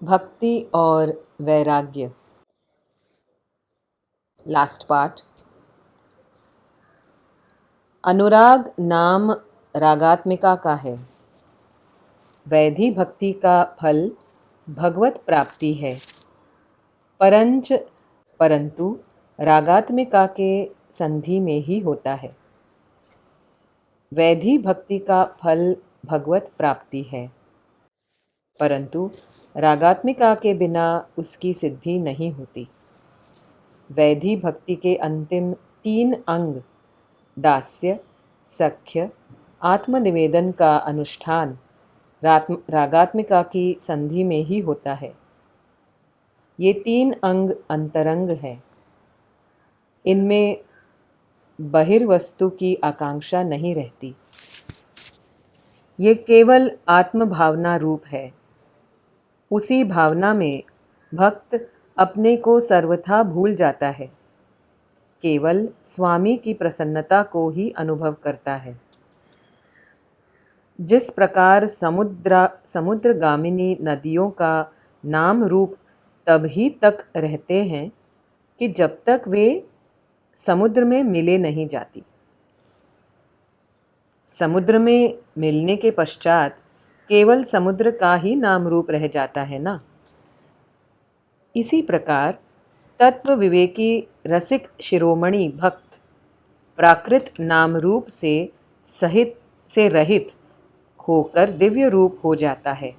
भक्ति और वैराग्य। Last part. अनुराग नाम रागात्मिका का है। वैधि भक्ति का फल भगवत प्राप्ति है। परंतु रागात्मिका के संधि में ही होता है। वैधि भक्ति का फल भगवत प्राप्ति है, परंतु रागात्मिका के बिना उसकी सिद्धि नहीं होती। वैधि भक्ति के अंतिम 3 अंग दास्य, सख्य, आत्मनिवेदन का अनुष्ठान रागात्मिका की संधि में ही होता है। ये 3 अंग अंतरंग हैं। इनमें बहिर्वस्तु की आकांक्षा नहीं रहती। ये केवल आत्मभावना रूप है। उसी भावना में भक्त अपने को सर्वथा भूल जाता है, केवल स्वामी की प्रसन्नता को ही अनुभव करता है। जिस प्रकार समुद्रगामिनी नदियों का नाम रूप तभी तक रहते हैं कि जब तक वे समुद्र में मिले नहीं जाती। समुद्र में मिलने के पश्चात केवल समुद्र का ही नाम रूप रह जाता है ना। इसी प्रकार तत्व विवेकी रसिक शिरोमणि भक्त प्राकृत नाम रूप से रहित होकर दिव्य रूप हो जाता है।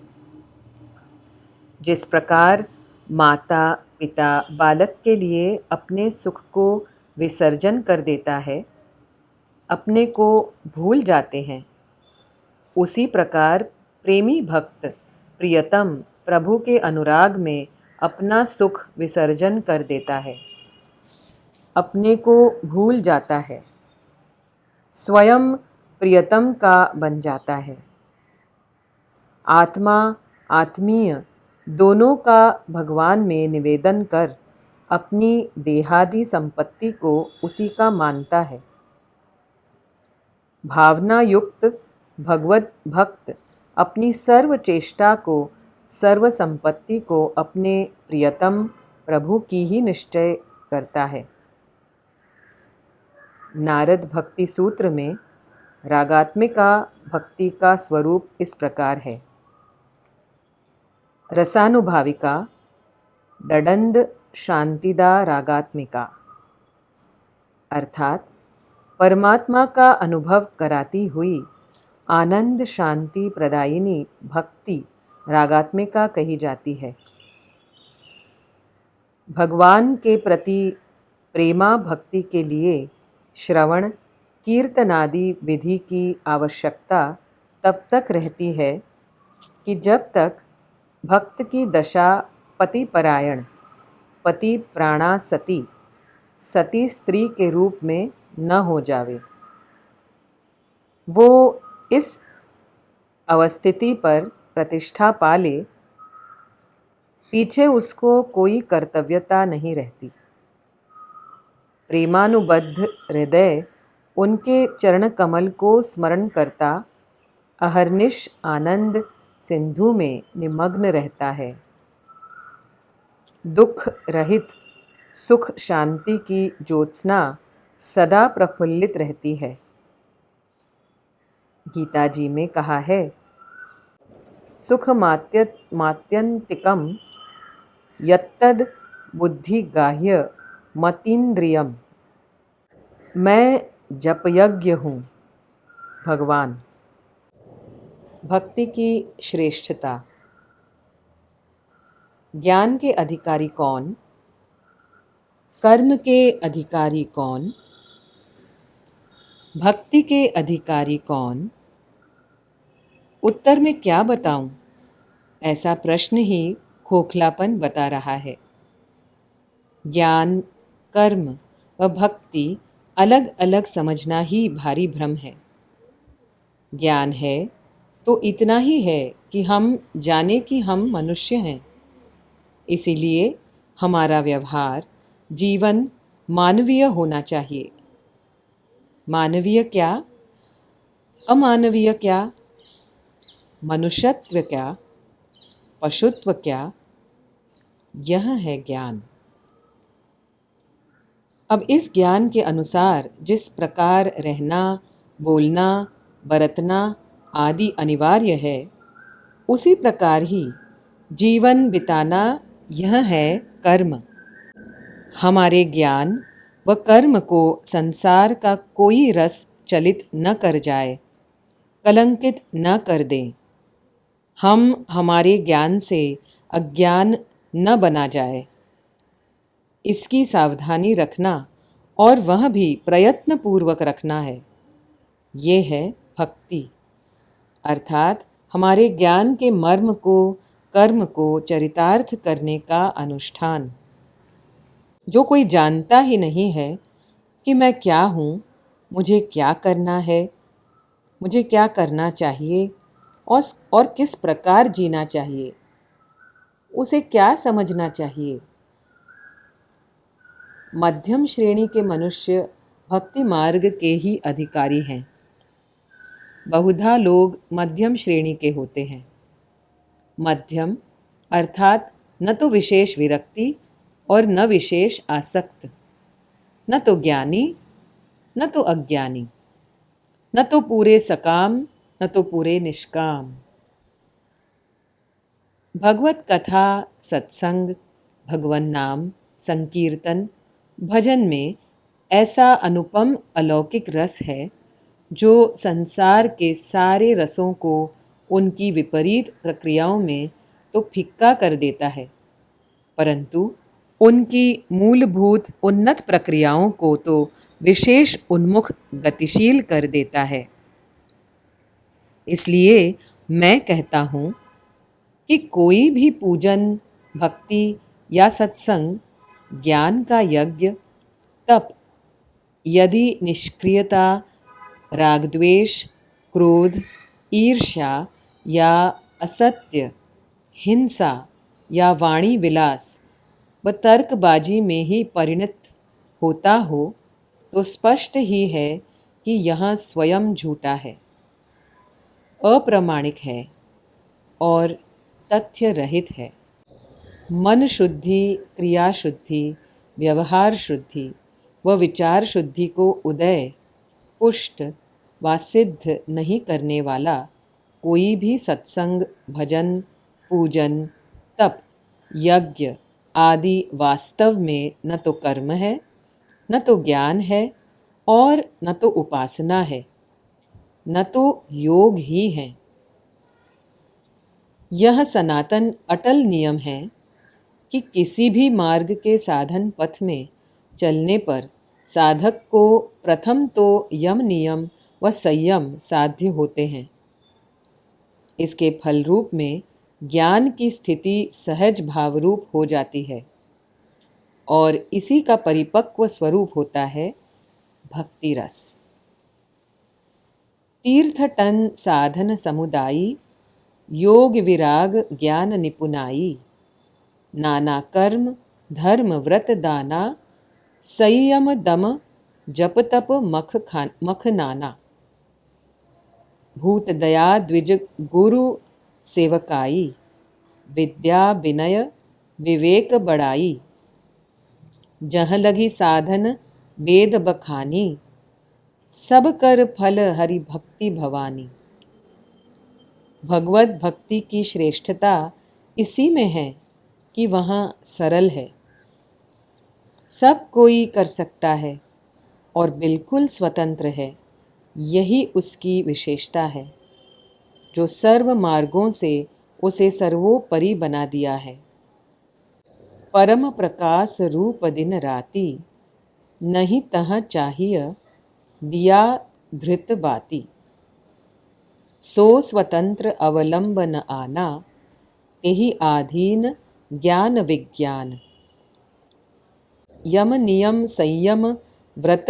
जिस प्रकार माता पिता बालक के लिए अपने सुख को विसर्जन कर देता है, अपने को भूल जाते हैं, उसी प्रकार प्रेमी भक्त प्रियतम प्रभु के अनुराग में अपना सुख विसर्जन कर देता है, अपने को भूल जाता है, स्वयं प्रियतम का बन जाता है। आत्मा आत्मीय दोनों का भगवान में निवेदन कर अपनी देहादि संपत्ति को उसी का मानता है। भावना युक्त भगवत भक्त अपनी सर्व चेष्टा को, सर्व संपत्ति को अपने प्रियतम प्रभु की ही निश्चय करता है। नारद भक्ति सूत्र में रागात्मिका भक्ति का स्वरूप इस प्रकार है। रसानुभाविका दडंद शांतिदा रागात्मिका, अर्थात परमात्मा का अनुभव कराती हुई आनंद शांति प्रदायिनी भक्ति रागात्मिका कही जाती है। भगवान के प्रति प्रेमा भक्ति के लिए श्रवण कीर्तनादि विधि की आवश्यकता तब तक रहती है कि जब तक भक्त की दशा पतिपरायण, पति प्राणा सती, सती स्त्री के रूप में न हो जावे। वो इस अवस्थिति पर प्रतिष्ठा पा ले, पीछे उसको कोई कर्तव्यता नहीं रहती। प्रेमानुबद्ध हृदय उनके चरण कमल को स्मरण करता अहर्निश आनंद सिंधु में निमग्न रहता है। दुख रहित सुख शांति की ज्योत्सना सदा प्रफुल्लित रहती है। गीता जी में कहा है, सुख मात्यंतिकम यत्तद बुद्धि गाह्य मतीन्द्रियम। मैं जपयज्ञ हूँ। भगवान। भक्ति की श्रेष्ठता। ज्ञान के अधिकारी कौन? कर्म के अधिकारी कौन? भक्ति के अधिकारी कौन? उत्तर में क्या बताऊं? ऐसा प्रश्न ही खोखलापन बता रहा है। ज्ञान, कर्म व भक्ति अलग अलग समझना ही भारी भ्रम है। ज्ञान है तो इतना ही है कि हम जाने कि हम मनुष्य हैं, इसीलिए हमारा व्यवहार, जीवन मानवीय होना चाहिए। मानवीय क्या, अमानवीय क्या, मनुष्यत्व क्या, पशुत्व क्या, यह है ज्ञान। अब इस ज्ञान के अनुसार जिस प्रकार रहना, बोलना, बरतना आदि अनिवार्य है, उसी प्रकार ही जीवन बिताना यह है कर्म। हमारे ज्ञान व कर्म को संसार का कोई रस चलित न कर जाए, कलंकित न कर दें। हम हमारे ज्ञान से अज्ञान न बना जाए, इसकी सावधानी रखना और वह भी प्रयत्नपूर्वक रखना है। ये है भक्ति, अर्थात हमारे ज्ञान के मर्म को, कर्म को चरितार्थ करने का अनुष्ठान। जो कोई जानता ही नहीं है कि मैं क्या हूँ, मुझे क्या करना है, मुझे क्या करना चाहिए और किस प्रकार जीना चाहिए, उसे क्या समझना चाहिए। मध्यम श्रेणी के मनुष्य भक्ति मार्ग के ही अधिकारी हैं। बहुधा लोग मध्यम श्रेणी के होते हैं। मध्यम अर्थात न तो विशेष विरक्ति और न विशेष आसक्त, न तो ज्ञानी न तो अज्ञानी, न तो पूरे सकाम न तो पूरे निष्काम। भगवत कथा, सत्संग, भगवन नाम, संकीर्तन, भजन में ऐसा अनुपम अलौकिक रस है जो संसार के सारे रसों को उनकी विपरीत प्रक्रियाओं में तो फिक्का कर देता है, परंतु उनकी मूलभूत उन्नत प्रक्रियाओं को तो विशेष उन्मुख गतिशील कर देता है। इसलिए मैं कहता हूँ कि कोई भी पूजन, भक्ति या सत्संग, ज्ञान का यज्ञ, तप यदि निष्क्रियता, रागद्वेष, क्रोध, ईर्ष्या या असत्य, हिंसा या वाणी विलास व तर्कबाजी में ही परिणत होता हो तो स्पष्ट ही है कि यह स्वयं झूठा है, अप्रामाणिक है और तथ्य रहित है। मन शुद्धि, क्रिया शुद्धि, व्यवहार शुद्धि व विचार शुद्धि को उदय, पुष्ट व सिद्ध नहीं करने वाला कोई भी सत्संग, भजन, पूजन, तप, यज्ञ आदि वास्तव में न तो कर्म है, न तो ज्ञान है और न तो उपासना है, न तो योग ही है। यह सनातन अटल नियम है कि किसी भी मार्ग के साधन पथ में चलने पर साधक को प्रथम तो यम नियम व संयम साध्य होते हैं। इसके फल रूप में ज्ञान की स्थिति सहज भावरूप हो जाती है और इसी का परिपक्व स्वरूप होता है भक्ति रस। तीर्थटन साधन समुदायी, योग विराग ज्ञान निपुनाई, नाना कर्म धर्म व्रत दाना, संयम दम जप तप मख नाना, भूत दया द्विज गुरु सेवकाई, विद्या विनय विवेक बड़ाई, जह लगी साधन वेद बखानी, सब कर फल हरि भक्ति भवानी। भगवत भक्ति की श्रेष्ठता इसी में है कि वह सरल है, सब कोई कर सकता है और बिल्कुल स्वतंत्र है। यही उसकी विशेषता है जो सर्व मार्गों से उसे सर्वोपरि बना दिया है। परम प्रकाश रूप दिन राति, नहीं तह चाहिए दिया धृत बाती, सो स्वतंत्र अवलंब न आना, यही आधीन ज्ञान विज्ञान। यम नियम संयम व्रत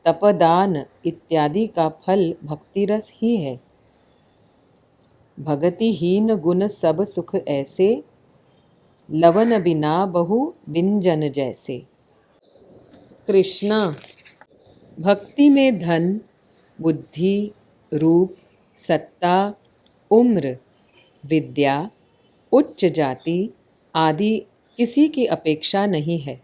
तपदान इत्यादि का फल भक्ति रस ही है। भगतिहीन गुण सब सुख ऐसे, लवन बिना बहु बिंजन जैसे। कृष्णा, भक्ति में धन, बुद्धि, रूप, सत्ता, उम्र, विद्या, उच्च जाति आदि किसी की अपेक्षा नहीं है।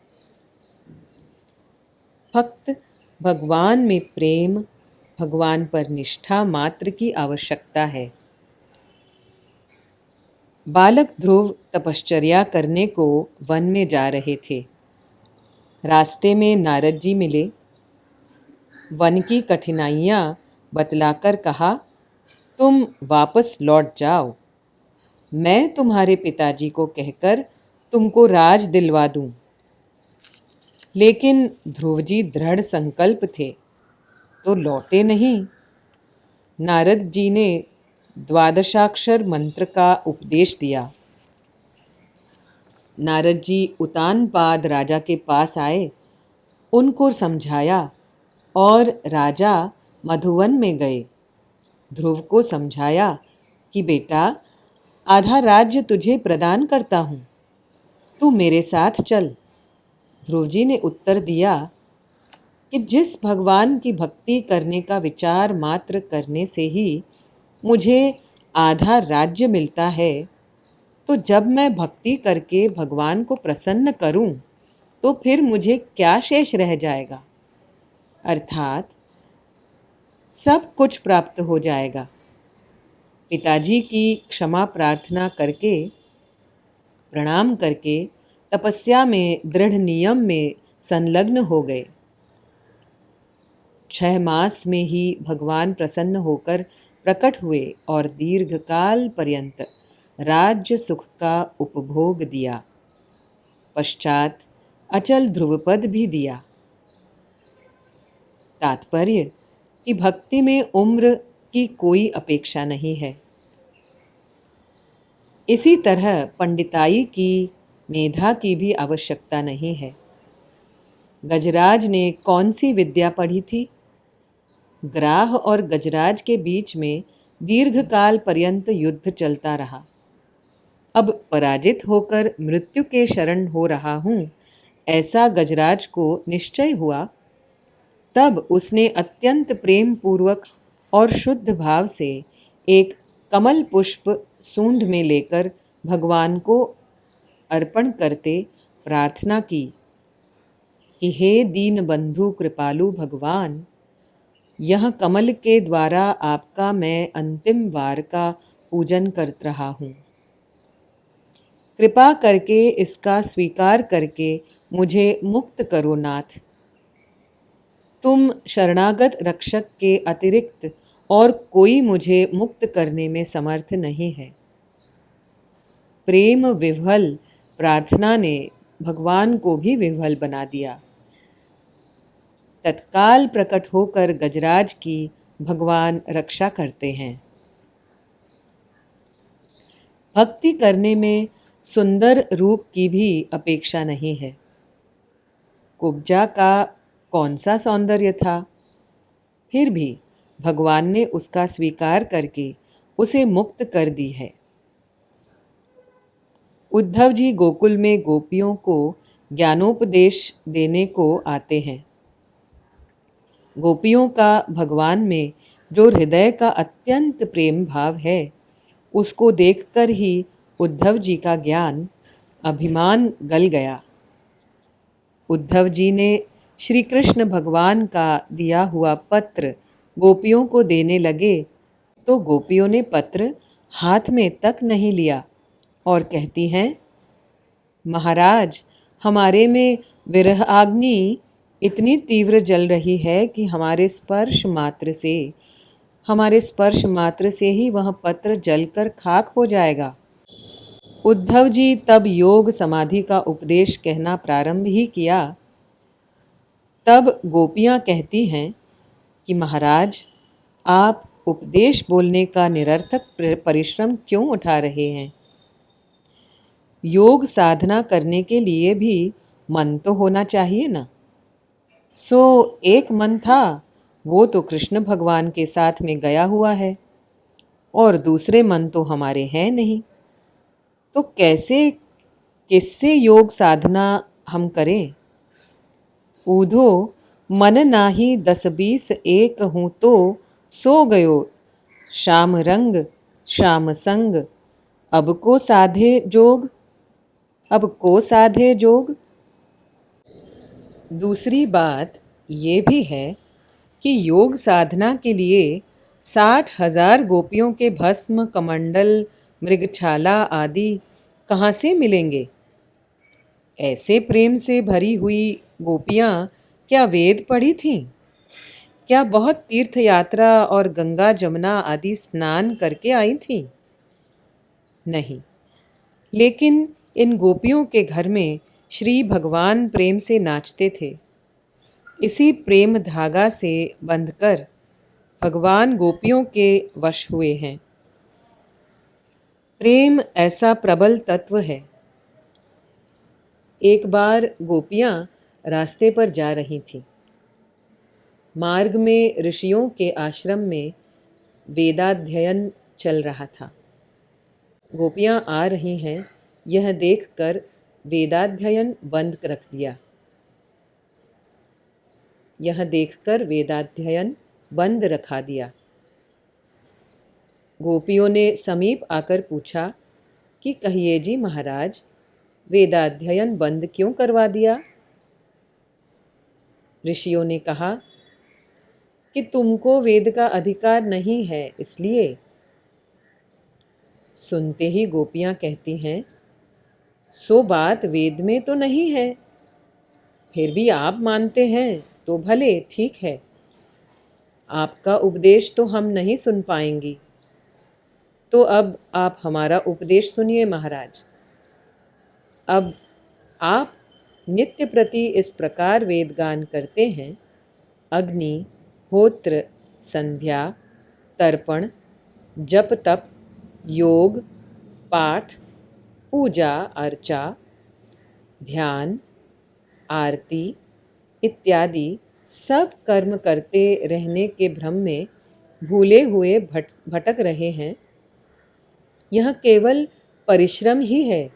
फक्त भगवान में प्रेम, भगवान पर निष्ठा मात्र की आवश्यकता है। बालक ध्रुव तपश्चर्या करने को वन में जा रहे थे। रास्ते में नारद जी मिले। वन की कठिनाइयाँ बतलाकर कहा, तुम वापस लौट जाओ, मैं तुम्हारे पिताजी को कहकर तुमको राज दिलवा दूं। लेकिन ध्रुव जी दृढ़ संकल्प थे तो लौटे नहीं। नारद जी ने द्वादशाक्षर मंत्र का उपदेश दिया। नारद जी उतानपाद राजा के पास आए, उनको समझाया और राजा मधुवन में गए। ध्रुव को समझाया कि बेटा, आधा राज्य तुझे प्रदान करता हूँ, तू मेरे साथ चल। ध्रुव जी ने उत्तर दिया कि जिस भगवान की भक्ति करने का विचार मात्र करने से ही मुझे आधा राज्य मिलता है, तो जब मैं भक्ति करके भगवान को प्रसन्न करूं, तो फिर मुझे क्या शेष रह जाएगा? अर्थात सब कुछ प्राप्त हो जाएगा। पिताजी की क्षमा प्रार्थना करके, प्रणाम करके तपस्या में दृढ़ नियम में संलग्न हो गए। 6 मास में ही भगवान प्रसन्न होकर प्रकट हुए और दीर्घकाल पर्यंत राज्य सुख का उपभोग दिया। पश्चात अचल ध्रुवपद भी दिया। तात्पर्य कि भक्ति में उम्र की कोई अपेक्षा नहीं है। इसी तरह पंडिताई की, मेधा की भी आवश्यकता नहीं है। गजराज ने कौन सी विद्या पढ़ी थी? ग्राह और गजराज के बीच में दीर्घकाल पर्यंत युद्ध चलता रहा। अब पराजित होकर मृत्यु के शरण हो रहा हूँ, ऐसा गजराज को निश्चय हुआ। तब उसने अत्यंत प्रेम पूर्वक और शुद्ध भाव से एक कमल पुष्प सूंड में लेकर भगवान को अर्पण करते प्रार्थना की कि हे दीन बंधु कृपालु भगवान, यह कमल के द्वारा आपका मैं अंतिम वार का पूजन कर रहा हूँ। कृपा करके इसका स्वीकार करके मुझे मुक्त करो नाथ। तुम शरणागत रक्षक के अतिरिक्त और कोई मुझे मुक्त करने में समर्थ नहीं है। प्रेम विह्वल प्रार्थना ने भगवान को भी विह्वल बना दिया। तत्काल प्रकट होकर गजराज की भगवान रक्षा करते हैं। भक्ति करने में सुंदर रूप की भी अपेक्षा नहीं है। कुब्जा का कौन सा सौंदर्य था? फिर भी भगवान ने उसका स्वीकार करके उसे मुक्त कर दी है। उद्धव जी गोकुल में गोपियों को ज्ञानोपदेश देने को आते हैं। गोपियों का भगवान में जो हृदय का अत्यंत प्रेम भाव है, उसको देखकर ही उद्धव जी का ज्ञान, अभिमान गल गया। उद्धव जी ने श्री कृष्ण भगवान का दिया हुआ पत्र गोपियों को देने लगे तो गोपियों ने पत्र हाथ में तक नहीं लिया और कहती हैं, महाराज, हमारे में विरह आग्नि इतनी तीव्र जल रही है कि हमारे स्पर्श मात्र से ही वह पत्र जलकर खाक हो जाएगा। उद्धव जी तब योग समाधि का उपदेश कहना प्रारंभ ही किया। तब गोपियाँ कहती हैं कि महाराज, आप उपदेश बोलने का निरर्थक परिश्रम क्यों उठा रहे हैं? योग साधना करने के लिए भी मन तो होना चाहिए ना। सो एक मन था, वो तो कृष्ण भगवान के साथ में गया हुआ है और दूसरे मन तो हमारे हैं नहीं, तो कैसे, किससे योग साधना हम करें? ऊधो मन नाही 10-20 एक हूँ तो सो गयो श्याम रंग श्याम संग, अब को साधे जोग। अब को साधे जोग। दूसरी बात ये भी है कि योग साधना के लिए 60,000 गोपियों के भस्म, कमंडल, मृगछाला आदि कहाँ से मिलेंगे? ऐसे प्रेम से भरी हुई गोपियाँ क्या वेद पढ़ी थीं? क्या बहुत तीर्थ यात्रा और गंगा जमुना आदि स्नान करके आई थीं? नहीं, लेकिन इन गोपियों के घर में श्री भगवान प्रेम से नाचते थे। इसी प्रेम धागा से बंधकर भगवान गोपियों के वश हुए हैं। प्रेम ऐसा प्रबल तत्व है। एक बार गोपियां रास्ते पर जा रही थीं। मार्ग में ऋषियों के आश्रम में वेदाध्ययन चल रहा था। गोपियां आ रही हैं, यह देखकर वेदाध्ययन बंद रख दिया। यह देखकर वेदाध्ययन बंद रखा दिया। गोपियों ने समीप आकर पूछा कि कहिए जी महाराज, वेदाध्ययन बंद क्यों करवा दिया? ऋषियों ने कहा कि तुमको वेद का अधिकार नहीं है, इसलिए। सुनते ही गोपियां कहती हैं, सो बात वेद में तो नहीं है, फिर भी आप मानते हैं तो भले ठीक है, आपका उपदेश तो हम नहीं सुन पाएंगी। तो अब आप हमारा उपदेश सुनिए महाराज। अब आप नित्य प्रति इस प्रकार वेदगान करते हैं, अग्नि, होत्र, संध्या, तर्पण, जप तप, योग, पाठ, पूजा अर्चा, ध्यान, आरती इत्यादि सब कर्म करते रहने के भ्रम में भूले हुए भटक रहे हैं। यह केवल परिश्रम ही है,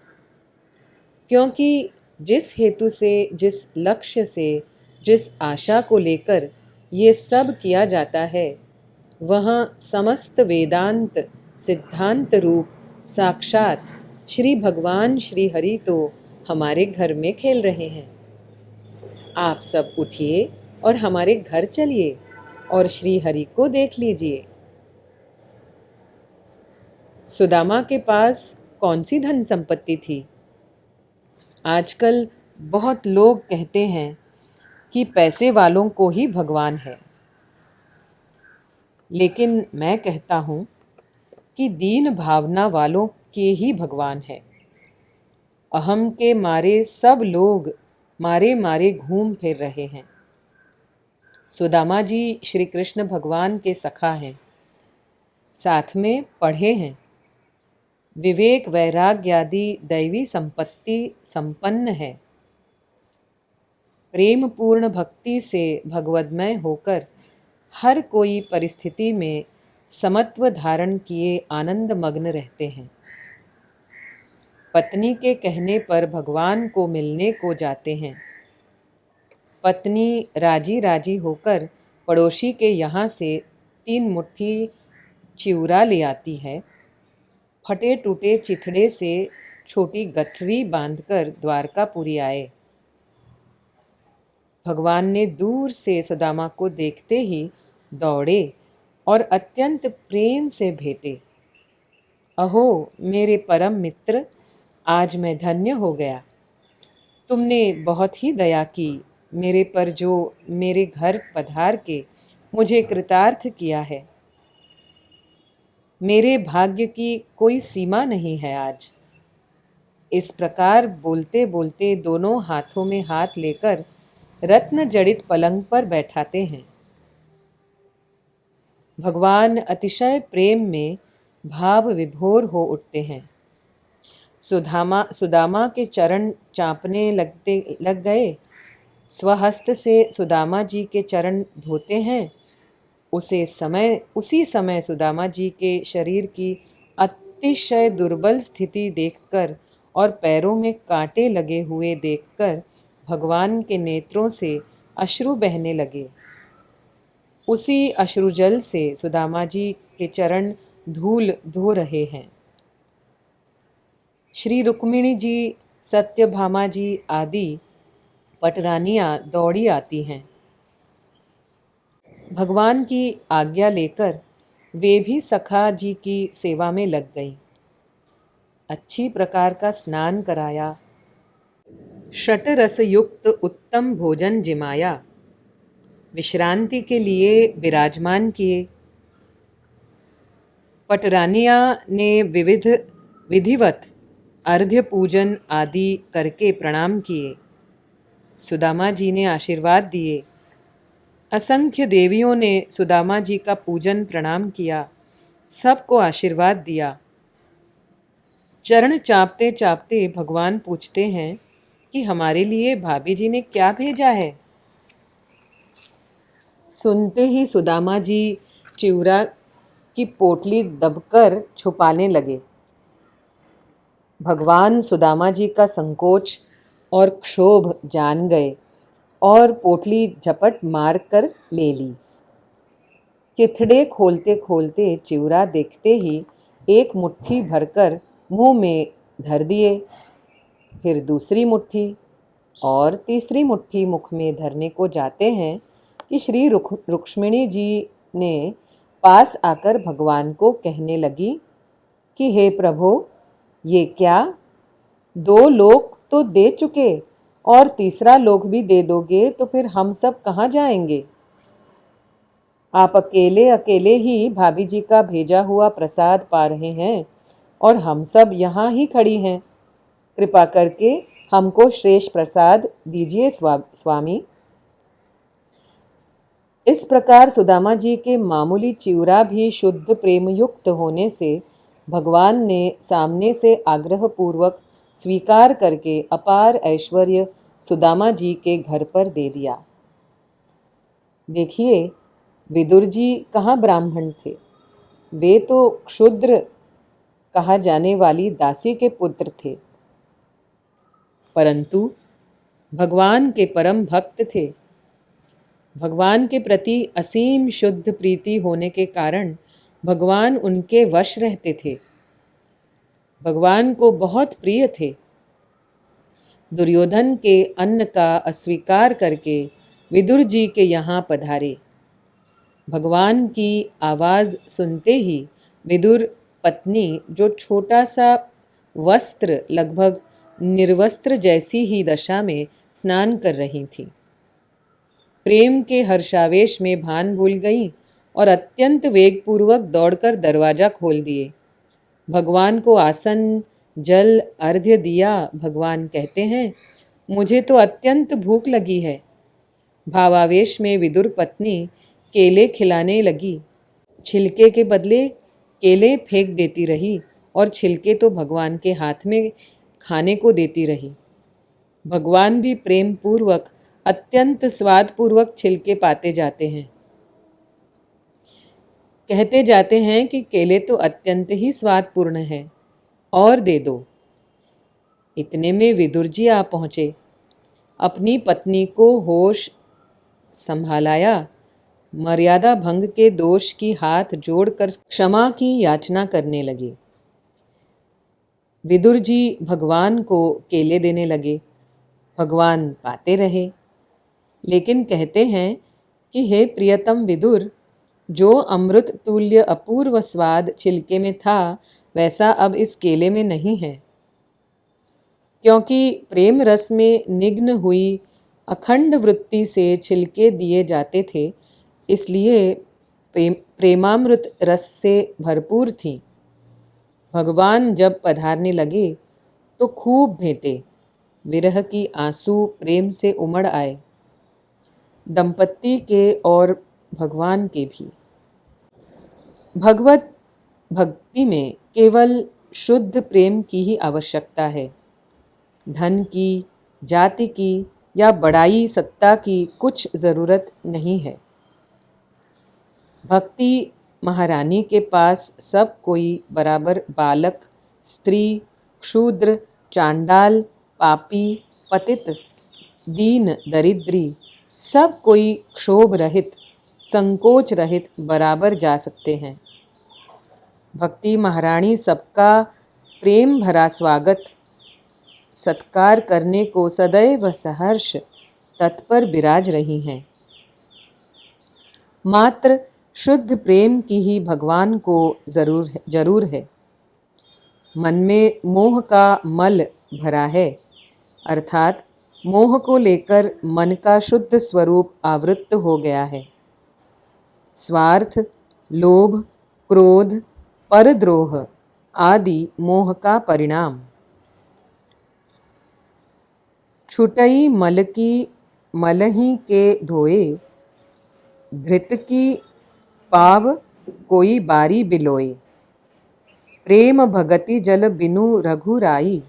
क्योंकि जिस हेतु से, जिस लक्ष्य से, जिस आशा को लेकर ये सब किया जाता है, वह समस्त वेदांत सिद्धांत रूप साक्षात श्री भगवान श्री हरि तो हमारे घर में खेल रहे हैं। आप सब उठिए और हमारे घर चलिए और श्री हरि को देख लीजिए। सुदामा के पास कौन सी धन संपत्ति थी? आजकल बहुत लोग कहते हैं कि पैसे वालों को ही भगवान है, लेकिन मैं कहता हूँ कि दीन भावना वालों के ही भगवान है। अहम के मारे सब लोग मारे मारे घूम फिर रहे हैं। सुदामा जी श्री कृष्ण भगवान के सखा हैं, साथ में पढ़े हैं, विवेक वैराग्य आदि दैवी संपत्ति संपन्न है। प्रेम पूर्ण भक्ति से भगवदमय होकर हर कोई परिस्थिति में समत्व धारण किए आनंद मग्न रहते हैं। पत्नी के कहने पर भगवान को मिलने को जाते हैं। पत्नी राजी राजी होकर पड़ोसी के यहाँ से 3 मुट्ठी चिवरा ले आती है। फटे टूटे चिथड़े से छोटी गठरी बांधकर द्वारकापुरी आए। भगवान ने दूर से सुदामा को देखते ही दौड़े और अत्यंत प्रेम से भेटे। अहो मेरे परम मित्र, आज मैं धन्य हो गया। तुमने बहुत ही दया की मेरे पर, जो मेरे घर पधार के मुझे कृतार्थ किया है। मेरे भाग्य की कोई सीमा नहीं है आज। इस प्रकार बोलते बोलते दोनों हाथों में हाथ लेकर रत्न जड़ित पलंग पर बैठाते हैं। भगवान अतिशय प्रेम में भाव विभोर हो उठते हैं। सुदामा के चरण चाँपने लग गए। स्वहस्त से सुदामा जी के चरण धोते हैं। उसी समय सुदामा जी के शरीर की अतिशय दुर्बल स्थिति देखकर और पैरों में कांटे लगे हुए देखकर भगवान के नेत्रों से अश्रु बहने लगे। उसी अश्रुजल से सुदामा जी के चरण धूल धो रहे हैं। श्री रुक्मिणी जी सत्यभामा जी आदि पटरानियाँ दौड़ी आती हैं। भगवान की आज्ञा लेकर वे भी सखा जी की सेवा में लग गईं। अच्छी प्रकार का स्नान कराया, षटरस युक्त उत्तम भोजन जिमाया, विश्रांति के लिए विराजमान किए। पटरानिया ने विधिवत अर्घ्य पूजन आदि करके प्रणाम किए। सुदामा जी ने आशीर्वाद दिए। असंख्य देवियों ने सुदामा जी का पूजन प्रणाम किया, सबको आशीर्वाद दिया। चरण चापते चापते भगवान पूछते हैं कि हमारे लिए भाभी जी ने क्या भेजा है। सुनते ही सुदामा जी चिवरा की पोटली दबकर छुपाने लगे। भगवान सुदामा जी का संकोच और क्षोभ जान गए और पोटली झपट मार कर ले ली। चिथड़े खोलते खोलते चिवरा देखते ही एक मुट्ठी भरकर मुंह में धर दिए, फिर दूसरी मुट्ठी और तीसरी मुट्ठी मुख में धरने को जाते हैं कि श्री रुक्मिणी जी ने पास आकर भगवान को कहने लगी कि हे प्रभु, ये क्या, 2 लोक तो दे चुके और तीसरा लोक भी दे दोगे तो फिर हम सब कहाँ जाएंगे। आप अकेले अकेले ही भाभी जी का भेजा हुआ प्रसाद पा रहे हैं और हम सब यहाँ ही खड़ी हैं। कृपा करके हमको श्रेष्ठ प्रसाद दीजिए स्वामी। इस प्रकार सुदामा जी के मामूली चिवरा भी शुद्ध प्रेम युक्त होने से भगवान ने सामने से आग्रह पूर्वक स्वीकार करके अपार ऐश्वर्य सुदामा जी के घर पर दे दिया। देखिए, विदुर जी कहाँ ब्राह्मण थे, वे तो क्षुद्र कहा जाने वाली दासी के पुत्र थे, परंतु भगवान के परम भक्त थे। भगवान के प्रति असीम शुद्ध प्रीति होने के कारण भगवान उनके वश रहते थे, भगवान को बहुत प्रिय थे। दुर्योधन के अन्न का अस्वीकार करके विदुर जी के यहाँ पधारे। भगवान की आवाज़ सुनते ही विदुर पत्नी, जो छोटा सा वस्त्र लगभग निर्वस्त्र जैसी ही दशा में स्नान कर रही थी, प्रेम के हर्षावेश में भान भूल गई और अत्यंत वेगपूर्वक दौड़कर दरवाजा खोल दिए। भगवान को आसन जल अर्घ्य दिया। भगवान कहते हैं, मुझे तो अत्यंत भूख लगी है। भावावेश में विदुर पत्नी केले खिलाने लगी। छिलके के बदले केले फेंक देती रही और छिलके तो भगवान के हाथ में खाने को देती रही। भगवान भी प्रेम पूर्वक अत्यंत स्वादपूर्वक छिलके पाते जाते हैं। कहते जाते हैं कि केले तो अत्यंत ही स्वादपूर्ण है, और दे दो। इतने में विदुर जी आ पहुँचे। अपनी पत्नी को होश संभालाया, मर्यादा भंग के दोष की हाथ जोड़कर क्षमा की याचना करने लगे। विदुर जी भगवान को केले देने लगे। भगवान पाते रहे, लेकिन कहते हैं कि हे प्रियतम विदुर, जो अमृत तुल्य अपूर्व स्वाद छिलके में था वैसा अब इस केले में नहीं है। क्योंकि प्रेम रस में निग्न हुई अखंड वृत्ति से छिलके दिए जाते थे, इसलिए प्रेमामृत रस से भरपूर थी। भगवान जब पधारने लगे तो खूब भेंटे, विरह की आंसू प्रेम से उमड़ आए, दंपत्ति के और भगवान के भी। भगवत भक्ति में केवल शुद्ध प्रेम की ही आवश्यकता है। धन की, जाति की या बड़ाई सत्ता की कुछ ज़रूरत नहीं है। भक्ति महारानी के पास सब कोई बराबर बालक, स्त्री, क्षूद्र, चांडाल, पापी, पतित, दीन, दरिद्री, सब कोई क्षोभ रहित, संकोच रहित बराबर जा सकते हैं। भक्ति महारानी सबका प्रेम भरा स्वागत सत्कार करने को सदैव सहर्ष तत्पर विराज रही हैं। मात्र शुद्ध प्रेम की ही भगवान को जरूर है। मन में मोह का मल भरा है, अर्थात मोह को लेकर मन का शुद्ध स्वरूप आवृत्त हो गया है। स्वार्थ, लोभ, क्रोध, परद्रोह आदि मोह का परिणाम। छुटई मलही के धोए, धृत की पाव कोई बारी बिलोए। प्रेम भगति जल बिनु रघुराई,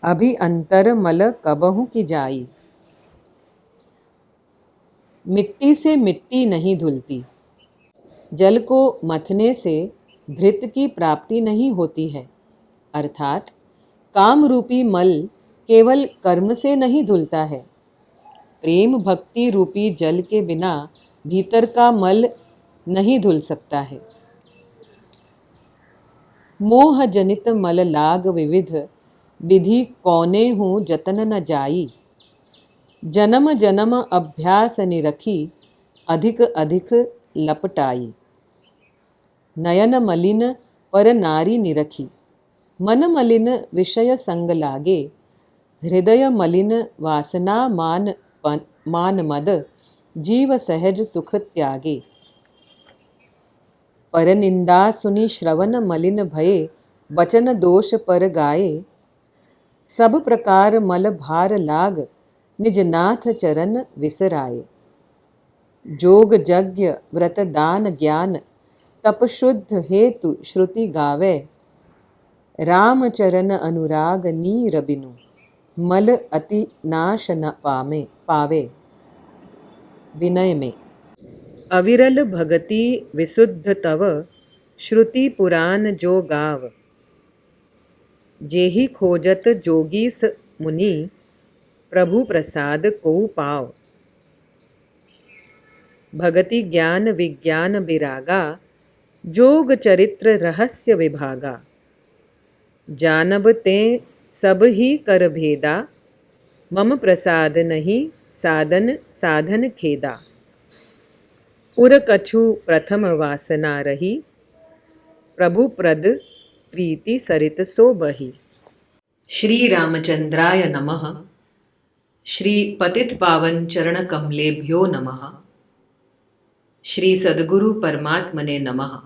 अभी अंतर मल कबहु की जाई। मिट्टी से मिट्टी नहीं धुलती। जल को मथने से धृत की प्राप्ति नहीं होती है, अर्थात काम रूपी मल केवल कर्म से नहीं धुलता है। प्रेम भक्ति रूपी जल के बिना भीतर का मल नहीं धुल सकता है। मोह जनित मल लाग विविध, विधि कौने हूँ जतन न जाई। जन्म जन्म अभ्यास निरखी, अधिक अधिक लपटाई। नयन मलिन पर नारी निरखी, मन मलिन विषय संग लागे। हृदय मलिन वासना मान मद, जीव सहज सुख त्यागे। पर निंदा सुनी श्रवण मलिन भये, वचन दोष पर गाये। सब प्रकार मल भार लाग, निज नाथ चरण विसराए। जोग यज्ञ व्रत दान ज्ञान, तप शुद्ध हेतु श्रुति गावे। राम चरण अनुराग नीर बिनु, मल अति नाश न पावे। विनय में अविरल भगति विशुद्ध तव, श्रुति पुराण जो गाव। जेहि खोजत जोगीस मुनि, प्रभु प्रसाद को पाव। भगति ज्ञान विज्ञान विरागा, जोग चरित्र रहस्य विभागा। जानब ते सब ही कर भेदा, मम प्रसाद नहीं साधन साधन खेदा। उर कछु प्रथम वासना रही, प्रभु प्रद प्रीति सरित सो बही। श्री रामचंद्राय नमः। श्री पतित पावन चरण कमलेभ्यो नमः। श्री सद्गुरु परमात्मने नमः।